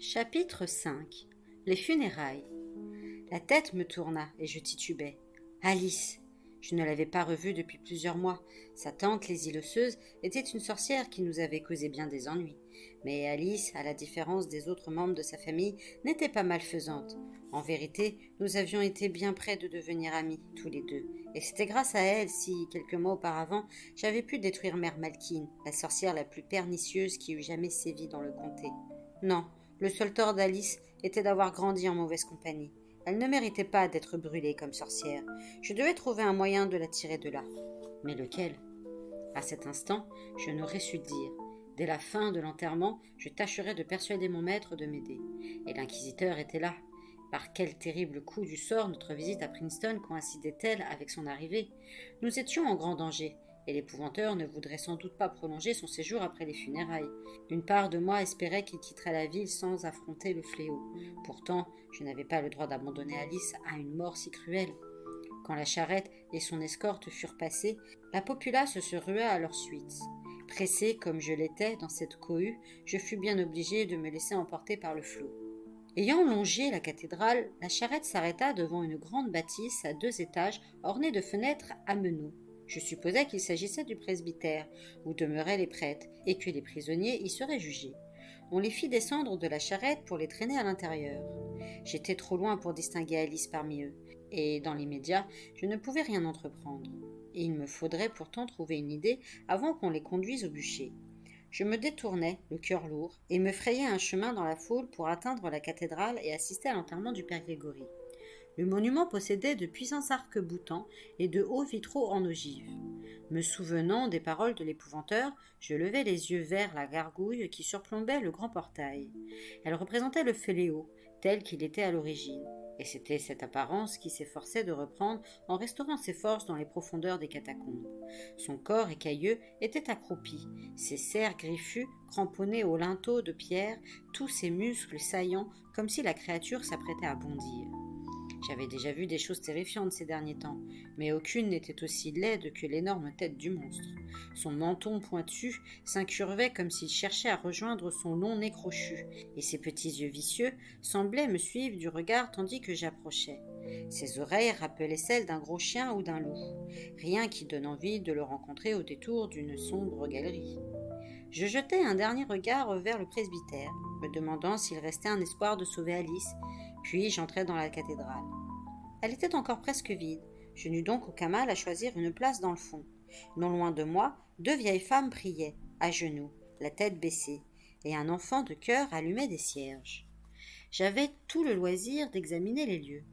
Chapitre 5. Les funérailles. La tête me tourna et je titubai. Alice. Je ne l'avais pas revue depuis plusieurs mois. Sa tante, les Île-Osseuses, était une sorcière qui nous avait causé bien des ennuis. Mais Alice, à la différence des autres membres de sa famille, n'était pas malfaisante. En vérité, nous avions été bien près de devenir amis, tous les deux. Et c'était grâce à elle si, quelques mois auparavant, j'avais pu détruire Mère Malkine, la sorcière la plus pernicieuse qui eût jamais sévi dans le comté. Non, le seul tort d'Alice était d'avoir grandi en mauvaise compagnie. Elle ne méritait pas d'être brûlée comme sorcière. Je devais trouver un moyen de la tirer de là. Mais lequel? À cet instant, je n'aurais su dire. Dès la fin de l'enterrement, je tâcherais de persuader mon maître de m'aider. Et l'inquisiteur était là. Par quel terrible coup du sort notre visite à Princeton coïncidait-elle avec son arrivée? Nous étions en grand danger, et l'épouvanteur ne voudrait sans doute pas prolonger son séjour après les funérailles. Une part de moi espérait qu'il quitterait la ville sans affronter le fléau. Pourtant, je n'avais pas le droit d'abandonner Alice à une mort si cruelle. Quand la charrette et son escorte furent passées, la populace se rua à leur suite. Pressé comme je l'étais dans cette cohue, je fus bien obligé de me laisser emporter par le flot. Ayant longé la cathédrale, la charrette s'arrêta devant une grande bâtisse à 2 étages ornée de fenêtres à meneaux. Je supposais qu'il s'agissait du presbytère, où demeuraient les prêtres, et que les prisonniers y seraient jugés. On les fit descendre de la charrette pour les traîner à l'intérieur. J'étais trop loin pour distinguer Alice parmi eux, et dans l'immédiat, je ne pouvais rien entreprendre. Et il me faudrait pourtant trouver une idée avant qu'on les conduise au bûcher. Je me détournai, le cœur lourd, et me frayai un chemin dans la foule pour atteindre la cathédrale et assister à l'enterrement du père Grégory. Le monument possédait de puissants arcs-boutants et de hauts vitraux en ogive. Me souvenant des paroles de l'épouvanteur, je levai les yeux vers la gargouille qui surplombait le grand portail. Elle représentait le fléau, tel qu'il était à l'origine, et c'était cette apparence qui s'efforçait de reprendre en restaurant ses forces dans les profondeurs des catacombes. Son corps écailleux était accroupi, ses serres griffus cramponnés aux linteaux de pierre, tous ses muscles saillants comme si la créature s'apprêtait à bondir. J'avais déjà vu des choses terrifiantes ces derniers temps, mais aucune n'était aussi laide que l'énorme tête du monstre. Son menton pointu s'incurvait comme s'il cherchait à rejoindre son long nez crochu, et ses petits yeux vicieux semblaient me suivre du regard tandis que j'approchais. Ses oreilles rappelaient celles d'un gros chien ou d'un loup, rien qui donne envie de le rencontrer au détour d'une sombre galerie. Je jetai un dernier regard vers le presbytère, me demandant s'il restait un espoir de sauver Alice, puis j'entrai dans la cathédrale. Elle était encore presque vide. Je n'eus donc aucun mal à choisir une place dans le fond. Non loin de moi, 2 vieilles femmes priaient, à genoux, la tête baissée, et un enfant de chœur allumait des cierges. J'avais tout le loisir d'examiner les lieux.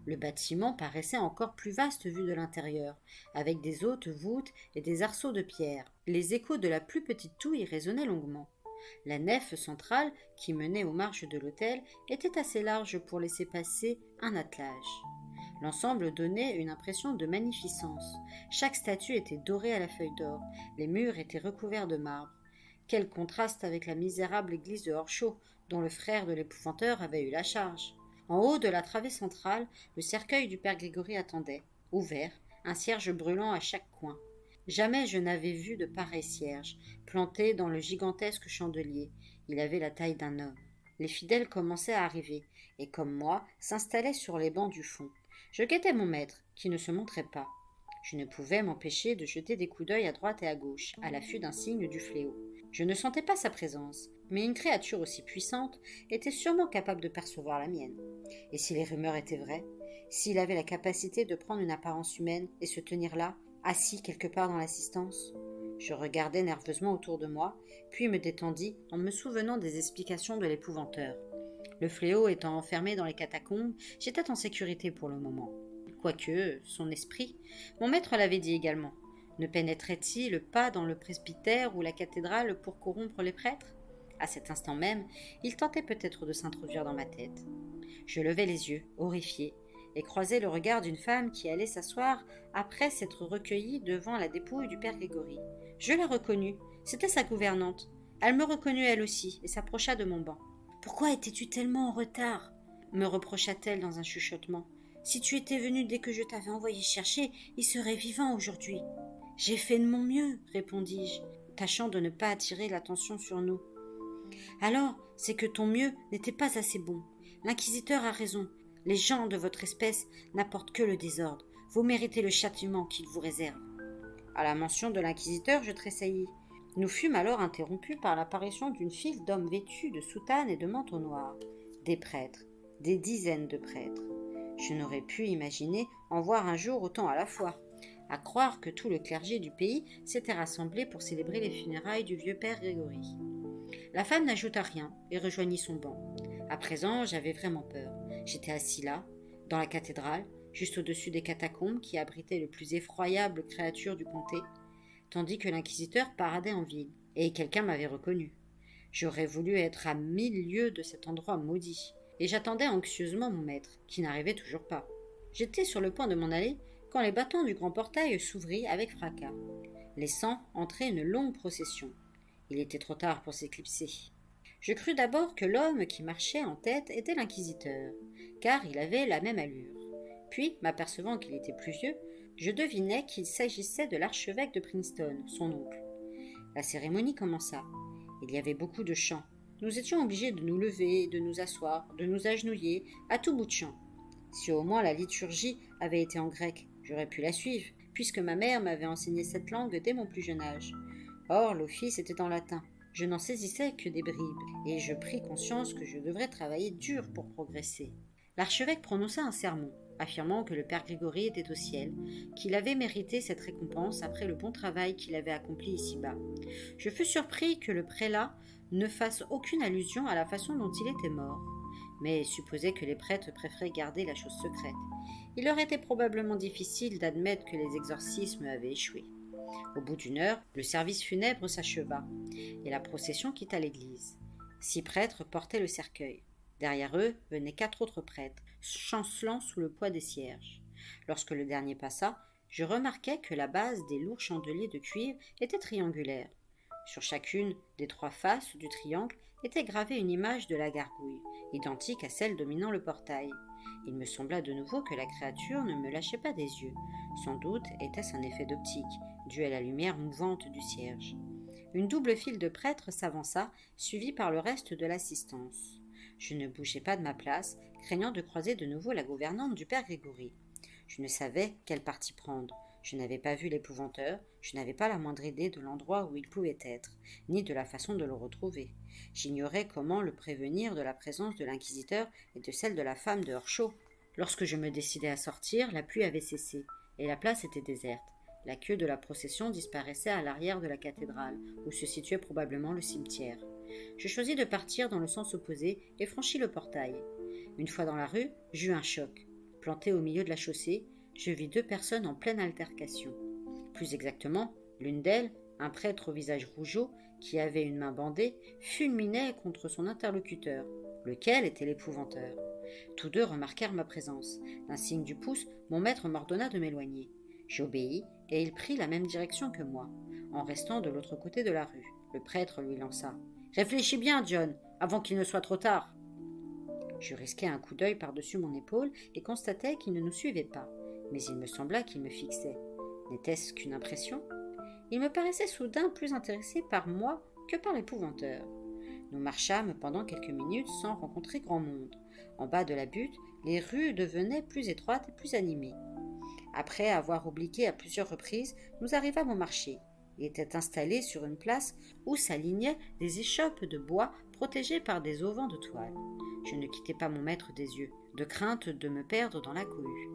Le bâtiment paraissait encore plus vaste vu de l'intérieur, avec des hautes voûtes et des arceaux de pierre. Les échos de la plus petite toux y résonnaient longuement. La nef centrale, qui menait aux marches de l'autel, était assez large pour laisser passer un attelage. L'ensemble donnait une impression de magnificence. Chaque statue était dorée à la feuille d'or, les murs étaient recouverts de marbre. Quel contraste avec la misérable église de Horchot, dont le frère de l'épouvanteur avait eu la charge. En haut de la travée centrale, le cercueil du père Grégory attendait, ouvert, un cierge brûlant à chaque coin. Jamais je n'avais vu de pareil cierge, planté dans le gigantesque chandelier. Il avait la taille d'un homme. Les fidèles commençaient à arriver, et comme moi, s'installaient sur les bancs du fond. Je guettais mon maître, qui ne se montrait pas. Je ne pouvais m'empêcher de jeter des coups d'œil à droite et à gauche, à l'affût d'un signe du fléau. Je ne sentais pas sa présence, mais une créature aussi puissante était sûrement capable de percevoir la mienne. Et si les rumeurs étaient vraies, s'il avait la capacité de prendre une apparence humaine et se tenir là, assis quelque part dans l'assistance? Je regardai nerveusement autour de moi, puis me détendis en me souvenant des explications de l'épouvanteur. Le fléau étant enfermé dans les catacombes, j'étais en sécurité pour le moment. Quoique, son esprit, mon maître l'avait dit également, ne pénétrait-il pas dans le presbytère ou la cathédrale pour corrompre les prêtres? À cet instant même, il tentait peut-être de s'introduire dans ma tête. Je levai les yeux, horrifié, et croisai le regard d'une femme qui allait s'asseoir après s'être recueillie devant la dépouille du père Grégory. Je la reconnus, c'était sa gouvernante. Elle me reconnut elle aussi et s'approcha de mon banc. « Pourquoi étais-tu tellement en retard ?» me reprocha-t-elle dans un chuchotement. « Si tu étais venu dès que je t'avais envoyé chercher, il serait vivant aujourd'hui. »« J'ai fait de mon mieux, répondis-je, tâchant de ne pas attirer l'attention sur nous. Alors, c'est que ton mieux n'était pas assez bon. L'inquisiteur a raison. Les gens de votre espèce n'apportent que le désordre. Vous méritez le châtiment qu'il vous réserve. À la mention de l'inquisiteur, je tressaillis. Nous fûmes alors interrompus par l'apparition d'une file d'hommes vêtus de soutanes et de manteaux noirs. Des prêtres, des dizaines de prêtres. Je n'aurais pu imaginer en voir un jour autant à la fois. À croire que tout le clergé du pays s'était rassemblé pour célébrer les funérailles du vieux père Grégory. La femme n'ajouta rien et rejoignit son banc. À présent, j'avais vraiment peur. J'étais assis là, dans la cathédrale, juste au-dessus des catacombes qui abritaient le plus effroyable créature du comté, tandis que l'inquisiteur paradait en ville, et quelqu'un m'avait reconnu. J'aurais voulu être à 1000 lieues de cet endroit maudit, et j'attendais anxieusement mon maître, qui n'arrivait toujours pas. J'étais sur le point de m'en aller, quand les battants du grand portail s'ouvrirent avec fracas, laissant entrer une longue procession. Il était trop tard pour s'éclipser. Je crus d'abord que l'homme qui marchait en tête était l'inquisiteur, car il avait la même allure. Puis, m'apercevant qu'il était plus vieux, je devinai qu'il s'agissait de l'archevêque de Princeton, son oncle. La cérémonie commença. Il y avait beaucoup de chants. Nous étions obligés de nous lever, de nous asseoir, de nous agenouiller, à tout bout de champ. Si au moins la liturgie avait été en grec, j'aurais pu la suivre, puisque ma mère m'avait enseigné cette langue dès mon plus jeune âge. Or, l'office était en latin. Je n'en saisissais que des bribes, et je pris conscience que je devrais travailler dur pour progresser. L'archevêque prononça un sermon, affirmant que le père Grégory était au ciel, qu'il avait mérité cette récompense après le bon travail qu'il avait accompli ici-bas. Je fus surpris que le prélat ne fasse aucune allusion à la façon dont il était mort, mais supposais que les prêtres préféraient garder la chose secrète. Il leur était probablement difficile d'admettre que les exorcismes avaient échoué. Au bout d'une heure, le service funèbre s'acheva, et la procession quitta l'église. 6 prêtres portaient le cercueil. Derrière eux venaient 4 autres prêtres, chancelant sous le poids des cierges. Lorsque le dernier passa, je remarquai que la base des lourds chandeliers de cuivre était triangulaire. Sur chacune des 3 faces du triangle était gravée une image de la gargouille, identique à celle dominant le portail. Il me sembla de nouveau que la créature ne me lâchait pas des yeux. Sans doute était-ce un effet d'optique, dû à la lumière mouvante du cierge. Une double file de prêtres s'avança, suivie par le reste de l'assistance. Je ne bougeai pas de ma place, craignant de croiser de nouveau la gouvernante du père Grégory. Je ne savais quel parti prendre. Je n'avais pas vu l'épouvanteur, je n'avais pas la moindre idée de l'endroit où il pouvait être, ni de la façon de le retrouver. J'ignorais comment le prévenir de la présence de l'inquisiteur et de celle de la femme de Hershaw. Lorsque je me décidai à sortir, la pluie avait cessé, et la place était déserte. La queue de la procession disparaissait à l'arrière de la cathédrale, où se situait probablement le cimetière. Je choisis de partir dans le sens opposé et franchis le portail. Une fois dans la rue, j'eus un choc. Planté au milieu de la chaussée, je vis 2 personnes en pleine altercation. Plus exactement, l'une d'elles, un prêtre au visage rougeau, qui avait une main bandée, fulminait contre son interlocuteur, lequel était l'épouvanteur. Tous 2 remarquèrent ma présence. D'un signe du pouce, mon maître m'ordonna de m'éloigner. J'obéis, et il prit la même direction que moi, en restant de l'autre côté de la rue. Le prêtre lui lança « Réfléchis bien, John, avant qu'il ne soit trop tard !» Je risquai un coup d'œil par-dessus mon épaule et constatai qu'il ne nous suivait pas, mais il me sembla qu'il me fixait. N'était-ce qu'une impression ? Il me paraissait soudain plus intéressé par moi que par l'épouvanteur. Nous marchâmes pendant quelques minutes sans rencontrer grand monde. En bas de la butte, les rues devenaient plus étroites et plus animées. Après avoir obliqué à plusieurs reprises, nous arrivâmes au marché. Il était installé sur une place où s'alignaient des échoppes de bois protégées par des auvents de toile. Je ne quittais pas mon maître des yeux, de crainte de me perdre dans la cohue.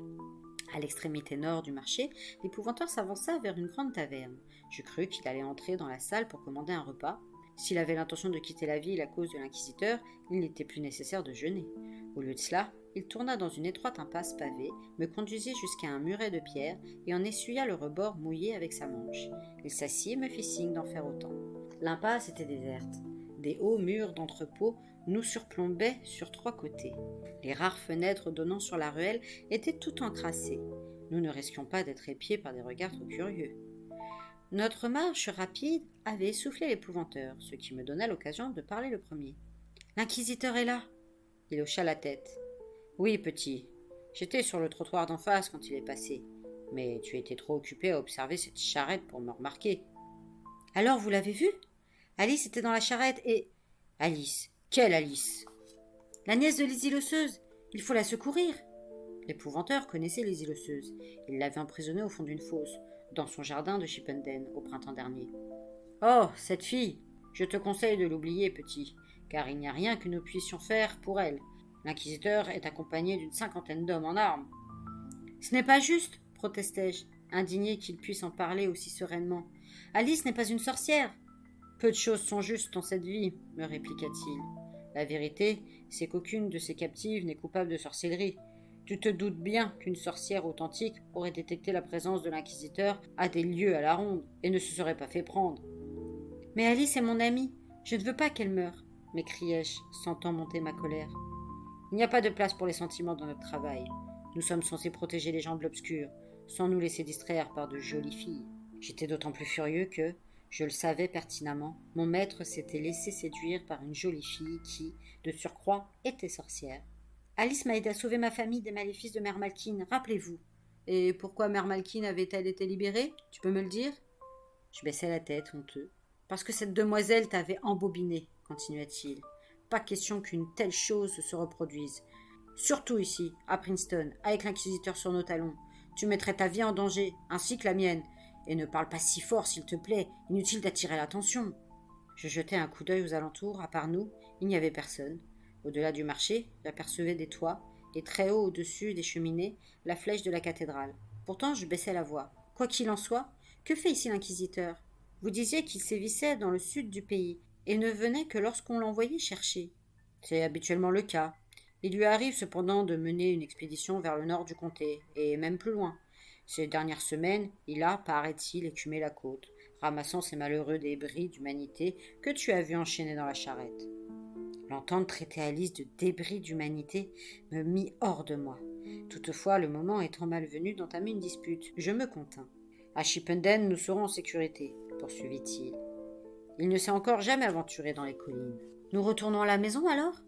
À l'extrémité nord du marché, l'épouvanteur s'avança vers une grande taverne. Je crus qu'il allait entrer dans la salle pour commander un repas. S'il avait l'intention de quitter la ville à cause de l'inquisiteur, il n'était plus nécessaire de jeûner. Au lieu de cela, il tourna dans une étroite impasse pavée, me conduisit jusqu'à un muret de pierre et en essuya le rebord mouillé avec sa manche. Il s'assit et me fit signe d'en faire autant. L'impasse était déserte. Des hauts murs d'entrepôt nous surplombaient sur 3 côtés. Les rares fenêtres donnant sur la ruelle étaient tout encrassées. Nous ne risquions pas d'être épiés par des regards trop curieux. Notre marche rapide avait essoufflé l'épouvanteur, ce qui me donna l'occasion de parler le premier. « L'inquisiteur est là !» Il hocha la tête. « Oui, petit. J'étais sur le trottoir d'en face quand il est passé. Mais tu étais trop occupé à observer cette charrette pour me remarquer. »« Alors, vous l'avez vu ? Alice était dans la charrette et... » Alice. Quelle Alice? La nièce de Lizzie l'osseuse. Il faut la secourir. L'épouvanteur connaissait Lizzie l'osseuse. Il l'avait emprisonnée au fond d'une fosse, dans son jardin de Chipenden, au printemps dernier. Oh, cette fille! Je te conseille de l'oublier, petit, car il n'y a rien que nous puissions faire pour elle. L'inquisiteur est accompagné d'une 50aine d'hommes en armes. Ce n'est pas juste, protestai-je, indigné qu'il puisse en parler aussi sereinement. Alice n'est pas une sorcière. Peu de choses sont justes dans cette vie, me répliqua-t-il. La vérité, c'est qu'aucune de ces captives n'est coupable de sorcellerie. Tu te doutes bien qu'une sorcière authentique aurait détecté la présence de l'inquisiteur à des lieues à la ronde et ne se serait pas fait prendre. Mais Alice est mon amie. Je ne veux pas qu'elle meure, m'écriai-je, sentant monter ma colère. Il n'y a pas de place pour les sentiments dans notre travail. Nous sommes censés protéger les gens de l'obscur, sans nous laisser distraire par de jolies filles. J'étais d'autant plus furieux que, je le savais pertinemment, mon maître s'était laissé séduire par une jolie fille qui, de surcroît, était sorcière. Alice m'a aidé à sauver ma famille des maléfices de Mère Malkin, rappelez-vous. Et pourquoi Mère Malkin avait-elle été libérée? Tu peux me le dire? Je baissai la tête, honteux. Parce que cette demoiselle t'avait embobiné, continua-t-il. Pas question qu'une telle chose se reproduise. Surtout ici, à Princeton, avec l'inquisiteur sur nos talons. Tu mettrais ta vie en danger, ainsi que la mienne. Et ne parle pas si fort, s'il te plaît. Inutile d'attirer l'attention. Je jetai un coup d'œil aux alentours. À part nous, il n'y avait personne. Au-delà du marché, j'apercevais des toits, et très haut au-dessus des cheminées, la flèche de la cathédrale. Pourtant, je baissai la voix. Quoi qu'il en soit, que fait ici l'inquisiteur? Vous disiez qu'il sévissait dans le sud du pays, et ne venait que lorsqu'on l'envoyait chercher. C'est habituellement le cas. Il lui arrive cependant de mener une expédition vers le nord du comté, et même plus loin. Ces dernières semaines, il a, paraît-il, écumé la côte, ramassant ces malheureux débris d'humanité que tu as vus enchaîner dans la charrette. L'entendre traiter Alice de débris d'humanité me mit hors de moi. Toutefois, le moment étant malvenu d'entamer une dispute, je me contins. À Chipenden, nous serons en sécurité, poursuivit-il. Il ne s'est encore jamais aventuré dans les collines. Nous retournons à la maison alors?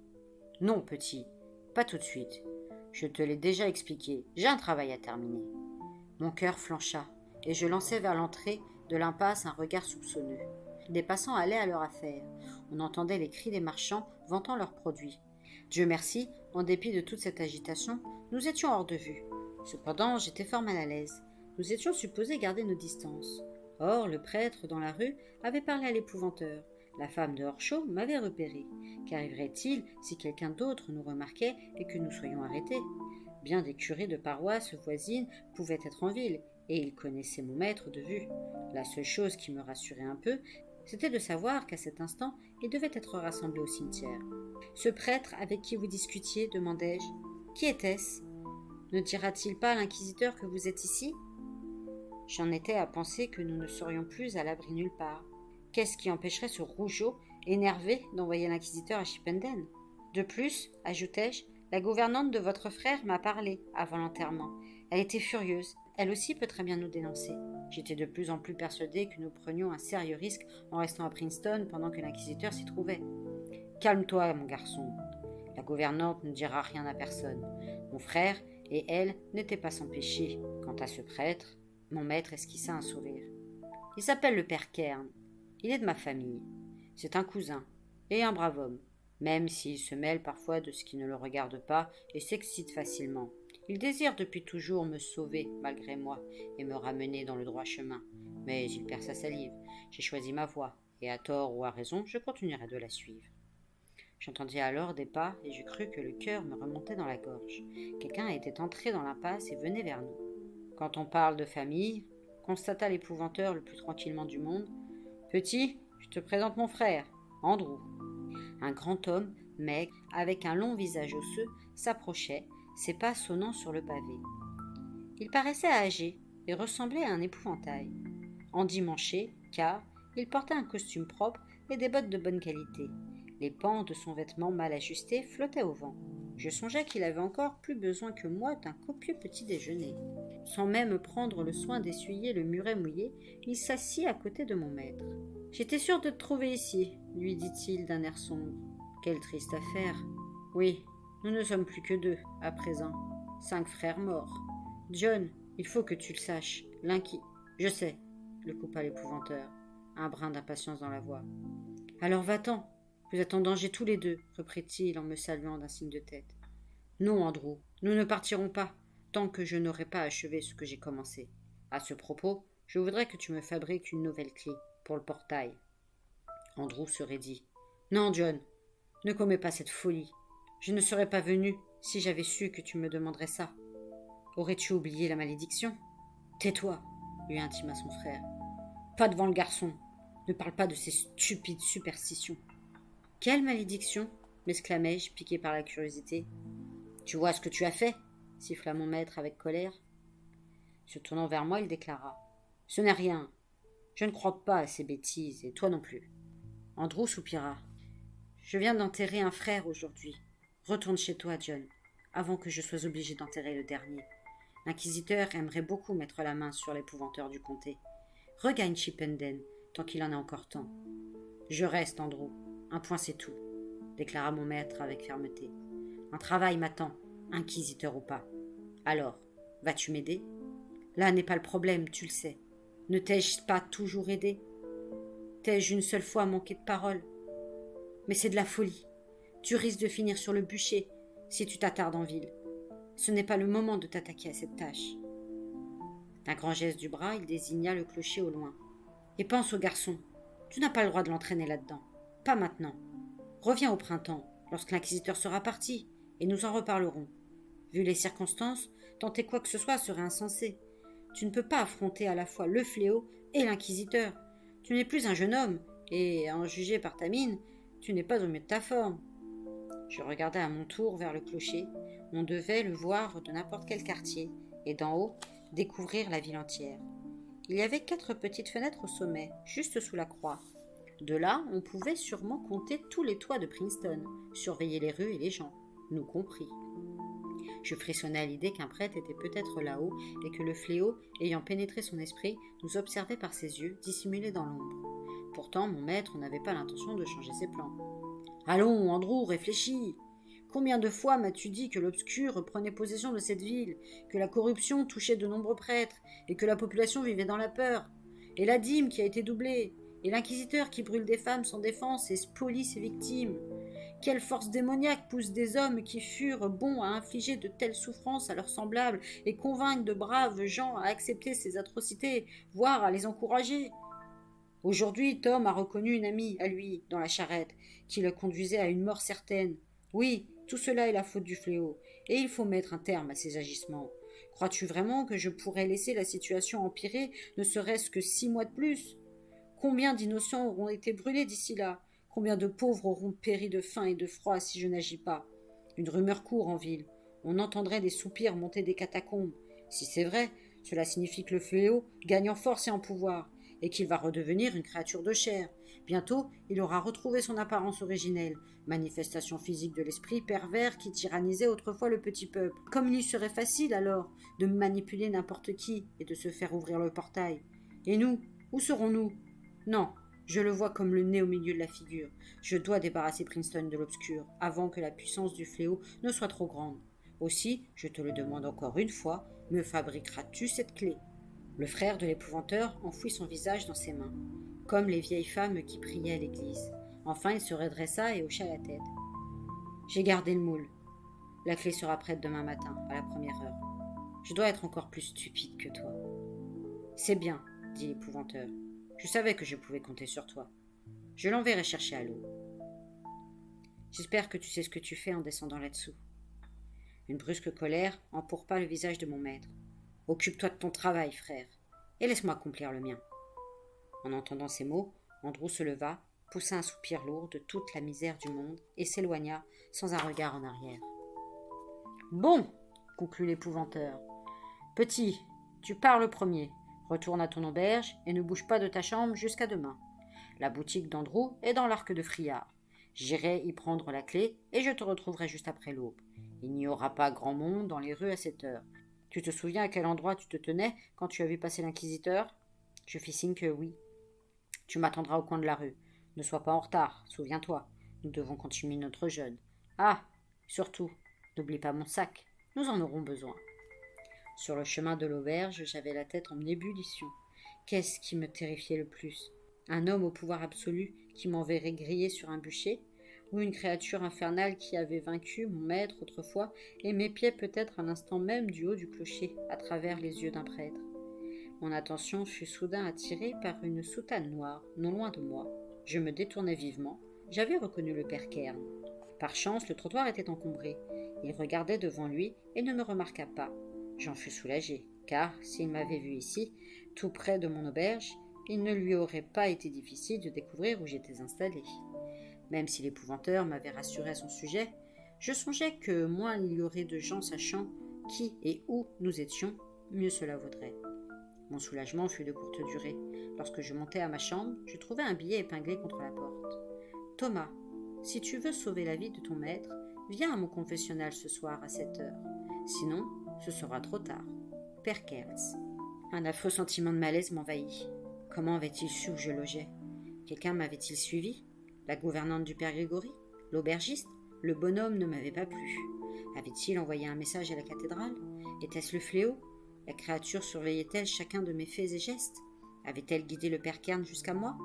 Non, petit, pas tout de suite. Je te l'ai déjà expliqué, j'ai un travail à terminer. Mon cœur flancha, et je lançai vers l'entrée de l'impasse un regard soupçonneux. Des passants allaient à leur affaire. On entendait les cris des marchands vantant leurs produits. Dieu merci, en dépit de toute cette agitation, nous étions hors de vue. Cependant, j'étais fort mal à l'aise. Nous étions supposés garder nos distances. Or, le prêtre dans la rue avait parlé à l'épouvanteur. La femme de Horchot m'avait repéré. Qu'arriverait-il si quelqu'un d'autre nous remarquait et que nous soyons arrêtés? Bien des curés de paroisses voisines pouvaient être en ville, et ils connaissaient mon maître de vue. La seule chose qui me rassurait un peu, c'était de savoir qu'à cet instant, il devait être rassemblé au cimetière. Ce prêtre avec qui vous discutiez, demandai-je, qui était-ce? Ne dira-t-il pas à l'inquisiteur que vous êtes ici? J'en étais à penser que nous ne serions plus à l'abri nulle part. Qu'est-ce qui empêcherait ce rougeau, énervé, d'envoyer l'inquisiteur à Chipenden? De plus, ajoutai-je, la gouvernante de votre frère m'a parlé avant l'enterrement. Elle était furieuse. Elle aussi peut très bien nous dénoncer. J'étais de plus en plus persuadé que nous prenions un sérieux risque en restant à Princeton pendant que l'inquisiteur s'y trouvait. Calme-toi, mon garçon. La gouvernante ne dira rien à personne. Mon frère et elle n'étaient pas sans péché. Quant à ce prêtre, mon maître esquissa un sourire. Il s'appelle le père Kern. Il est de ma famille. C'est un cousin et un brave homme, même s'il se mêle parfois de ce qui ne le regarde pas et s'excite facilement. Il désire depuis toujours me sauver malgré moi et me ramener dans le droit chemin. Mais il perd sa salive. J'ai choisi ma voie, et à tort ou à raison, je continuerai de la suivre. J'entendis alors des pas et je crus que le cœur me remontait dans la gorge. Quelqu'un était entré dans l'impasse et venait vers nous. Quand on parle de famille, constata l'épouvanteur le plus tranquillement du monde, petit, je te présente mon frère, Andrew. Un grand homme, maigre, avec un long visage osseux, s'approchait, ses pas sonnant sur le pavé. Il paraissait âgé et ressemblait à un épouvantail. Endimanché, car il portait un costume propre et des bottes de bonne qualité. Les pans de son vêtement mal ajusté flottaient au vent. Je songeais qu'il avait encore plus besoin que moi d'un copieux petit déjeuner. Sans même prendre le soin d'essuyer le muret mouillé, il s'assit à côté de mon maître. « J'étais sûr de te trouver ici, » lui dit-il d'un air sombre. « Quelle triste affaire. » « Oui, nous ne sommes plus que 2, à présent. 5 frères morts. John, il faut que tu le saches. Je sais, le coupa l'épouvanteur, un brin d'impatience dans la voix. Alors va-t'en. Vous êtes en danger tous les deux, reprit-il en me saluant d'un signe de tête. Non, Andrew, nous ne partirons pas, tant que je n'aurai pas achevé ce que j'ai commencé. À ce propos, je voudrais que tu me fabriques une nouvelle clé pour le portail. Andrew se raidit. Non, John, ne commets pas cette folie. Je ne serais pas venu si j'avais su que tu me demanderais ça. Aurais-tu oublié la malédiction? Tais-toi, lui intima son frère. Pas devant le garçon. Ne parle pas de ces stupides superstitions. Quelle malédiction? M'exclamai-je, piqué par la curiosité. Tu vois ce que tu as fait? Siffla mon maître avec colère. Se tournant vers moi, il déclara. Ce n'est rien. Je ne crois pas à ces bêtises, et toi non plus. Andrew soupira. Je viens d'enterrer un frère aujourd'hui. Retourne chez toi, John, avant que je sois obligé d'enterrer le dernier. L'inquisiteur aimerait beaucoup mettre la main sur l'épouvanteur du comté. Regagne Chipenden, tant qu'il en a encore temps. Je reste, Andrew. Un point c'est tout, déclara mon maître avec fermeté. Un travail m'attend, inquisiteur ou pas. Alors, vas-tu m'aider? Là n'est pas le problème, tu le sais. Ne t'ai-je pas toujours aidé? T'ai-je une seule fois manqué de parole? Mais c'est de la folie. Tu risques de finir sur le bûcher si tu t'attardes en ville. Ce n'est pas le moment de t'attaquer à cette tâche. D'un grand geste du bras, il désigna le clocher au loin. Et pense au garçon. Tu n'as pas le droit de l'entraîner là-dedans. Pas maintenant. Reviens au printemps, lorsque l'inquisiteur sera parti, et nous en reparlerons. Vu les circonstances, tenter quoi que ce soit serait insensé. Tu ne peux pas affronter à la fois le fléau et l'inquisiteur. Tu n'es plus un jeune homme, et, à en juger par ta mine, tu n'es pas au mieux de ta forme. Je regardai à mon tour vers le clocher. On devait le voir de n'importe quel quartier, et d'en haut, découvrir la ville entière. Il y avait 4 petites fenêtres au sommet, juste sous la croix. De là, on pouvait sûrement compter tous les toits de Princeton, surveiller les rues et les gens, nous compris. Je frissonnais à l'idée qu'un prêtre était peut-être là-haut et que le fléau, ayant pénétré son esprit, nous observait par ses yeux, dissimulés dans l'ombre. Pourtant, mon maître n'avait pas l'intention de changer ses plans. « Allons, Andrew, réfléchis. Combien de fois m'as-tu dit que l'obscur prenait possession de cette ville, que la corruption touchait de nombreux prêtres, et que la population vivait dans la peur, et la dîme qui a été doublée, et l'inquisiteur qui brûle des femmes sans défense et spolie ses victimes. Quelle force démoniaque pousse des hommes qui furent bons à infliger de telles souffrances à leurs semblables et convaincre de braves gens à accepter ces atrocités, voire à les encourager. Aujourd'hui, Tom a reconnu une amie à lui dans la charrette, qui le conduisait à une mort certaine. Oui, tout cela est la faute du fléau, et il faut mettre un terme à ces agissements. Crois-tu vraiment que je pourrais laisser la situation empirer, ne serait-ce que 6 mois de plus? Combien d'innocents auront été brûlés d'ici là? Combien de pauvres auront péri de faim et de froid si je n'agis pas? Une rumeur court en ville. On entendrait des soupirs monter des catacombes. Si c'est vrai, cela signifie que le fléau gagne en force et en pouvoir, et qu'il va redevenir une créature de chair. Bientôt, il aura retrouvé son apparence originelle, manifestation physique de l'esprit pervers qui tyrannisait autrefois le petit peuple. Comme il lui serait facile alors de manipuler n'importe qui et de se faire ouvrir le portail. Et nous, où serons-nous? Non, je le vois comme le nez au milieu de la figure. Je dois débarrasser Princeton de l'obscur, avant que la puissance du fléau ne soit trop grande. Aussi, je te le demande encore une fois, me fabriqueras-tu cette clé? Le frère de l'épouvanteur enfouit son visage dans ses mains, comme les vieilles femmes qui priaient à l'église. Enfin, il se redressa et hocha la tête. J'ai gardé le moule. La clé sera prête demain matin, à la première heure. Je dois être encore plus stupide que toi. C'est bien, dit l'épouvanteur. Je savais que je pouvais compter sur toi. Je l'enverrai chercher à l'eau. J'espère que tu sais ce que tu fais en descendant là-dessous. Une brusque colère empourpa le visage de mon maître. Occupe-toi de ton travail, frère, et laisse-moi accomplir le mien. En entendant ces mots, Andrew se leva, poussa un soupir lourd de toute la misère du monde et s'éloigna sans un regard en arrière. Bon, conclut l'épouvanteur. Petit, tu pars le premier. Retourne à ton auberge et ne bouge pas de ta chambre jusqu'à demain. La boutique d'Andrew est dans l'arc de Friard. J'irai y prendre la clé et je te retrouverai juste après l'aube. Il n'y aura pas grand monde dans les rues à cette heure. Tu te souviens à quel endroit tu te tenais quand tu as vu passer l'inquisiteur? Je fis signe que oui. Tu m'attendras au coin de la rue. Ne sois pas en retard, souviens-toi. Nous devons continuer notre jeûne. Ah, surtout, n'oublie pas mon sac. Nous en aurons besoin. Sur le chemin de l'auberge, j'avais la tête en ébullition. Qu'est-ce qui me terrifiait le plus? Un homme au pouvoir absolu qui m'enverrait griller sur un bûcher, ou une créature infernale qui avait vaincu mon maître autrefois et m'épiait peut-être à l'instant même du haut du clocher, à travers les yeux d'un prêtre. Mon attention fut soudain attirée par une soutane noire, non loin de moi. Je me détournai vivement. J'avais reconnu le père Kern. Par chance, le trottoir était encombré. Il regardait devant lui et ne me remarqua pas. J'en fus soulagé, car s'il m'avait vu ici, tout près de mon auberge, il ne lui aurait pas été difficile de découvrir où j'étais installé. Même si l'épouvanteur m'avait rassuré à son sujet, je songeais que moins il y aurait de gens sachant qui et où nous étions, mieux cela vaudrait. Mon soulagement fut de courte durée. Lorsque je montai à ma chambre, je trouvai un billet épinglé contre la porte. « Thomas, si tu veux sauver la vie de ton maître, viens à mon confessionnal ce soir à 7 heures. Sinon, ce sera trop tard. Père Kerns. » Un affreux sentiment de malaise m'envahit. Comment avait-il su où je logeais? Quelqu'un m'avait-il suivi? La gouvernante du père Grégory? L'aubergiste? Le bonhomme ne m'avait pas plu. Avait-il envoyé un message à la cathédrale? Était-ce le fléau? La créature surveillait-elle chacun de mes faits et gestes? Avait-elle guidé le père Kern jusqu'à moi?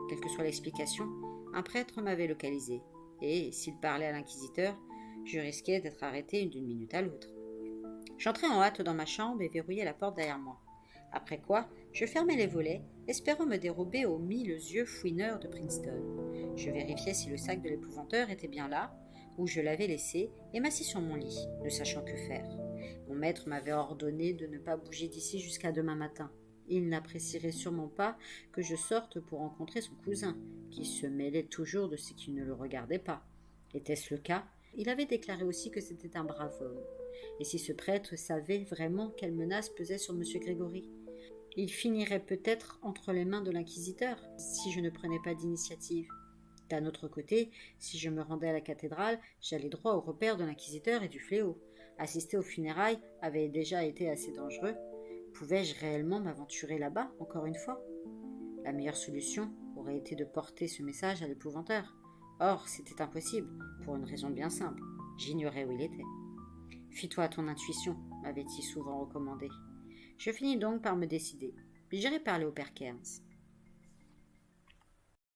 Quelle que soit l'explication, un prêtre m'avait localisé, et s'il parlait à l'inquisiteur, je risquais d'être arrêté d'une minute à l'autre. J'entrai en hâte dans ma chambre et verrouillai la porte derrière moi. Après quoi, je fermai les volets, espérant me dérober aux 1000 yeux fouineurs de Princeton. Je vérifiai si le sac de l'épouvanteur était bien là, où je l'avais laissé, et m'assis sur mon lit, ne sachant que faire. Mon maître m'avait ordonné de ne pas bouger d'ici jusqu'à demain matin. Il n'apprécierait sûrement pas que je sorte pour rencontrer son cousin, qui se mêlait toujours de ce qui ne le regardait pas. Était-ce le cas? Il avait déclaré aussi que c'était un brave homme. Et si ce prêtre savait vraiment quelle menace pesait sur M. Grégory? Il finirait peut-être entre les mains de l'inquisiteur, si je ne prenais pas d'initiative. D'un autre côté, si je me rendais à la cathédrale, j'allais droit au repère de l'inquisiteur et du fléau. Assister aux funérailles avait déjà été assez dangereux. Pouvais-je réellement m'aventurer là-bas, encore une fois? La meilleure solution aurait été de porter ce message à l'épouvanteur. Or, c'était impossible, pour une raison bien simple. J'ignorais où il était. « Fie-toi à ton intuition », m'avait-il souvent recommandé. Je finis donc par me décider. J'irai parler au père Kerns.